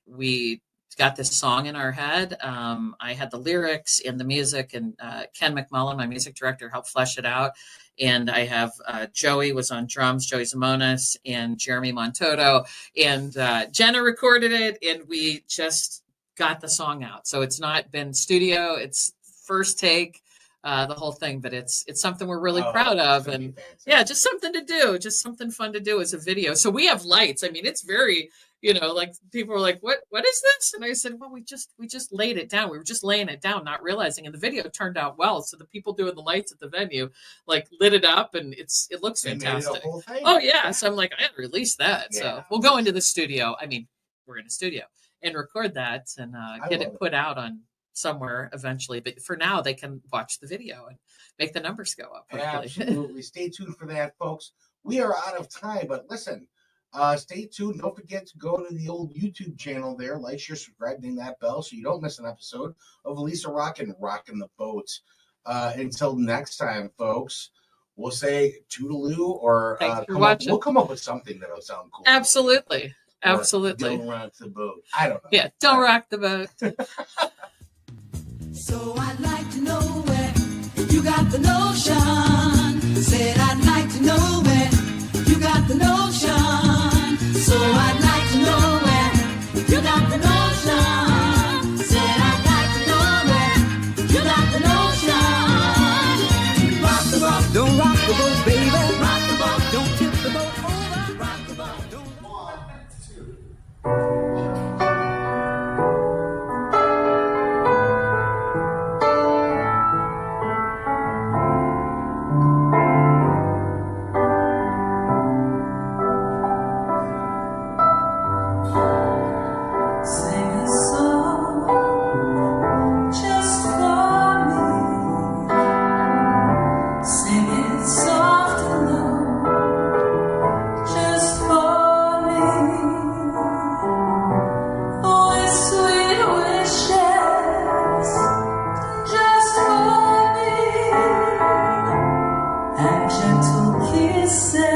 we got this song in our head. I had the lyrics and the music, and Ken McMullen, my music director, helped flesh it out. And I have Joey was on drums, Joey Zamonis, and Jeremy Montoto, and Jenna recorded it, and we just got the song out. So it's not been studio, it's first take, the whole thing, but it's something we're really proud of. And yeah, just something to do, just something fun to do as a video. So we have lights. I mean, it's very, like people were like, what is this? And I said, well, we just laid it down. We were just laying it down, not realizing. And the video turned out well. So the people doing the lights at the venue like lit it up, and it looks fantastic. Oh yeah. So I'm like, I had to release that. Yeah. So we'll go into the studio. I mean, we're in a studio and record that and get it put out on somewhere eventually. But for now, they can watch the video and make the numbers go up. Absolutely. Stay tuned for that, folks. We are out of time, but listen, stay tuned. Don't forget to go to the old YouTube channel there, like, share, subscribe, ding that bell so you don't miss an episode of Lisa Rockin' the Boat. Until next time, folks, we'll say toodaloo, or we'll come up with something that'll sound cool. Absolutely. Don't rock the boat. I don't know. Yeah, don't rock the boat. So I'd like to know where you got the notion. Said I'd like to know where you got the notion. So I'd like to know where you got the notion. Said I'd like to know where you got the notion. Rock the boat, don't rock the boat, baby. Rock the boat, don't tip the boat over. Rock the boat, don't. 1, 2. Gentle kisses.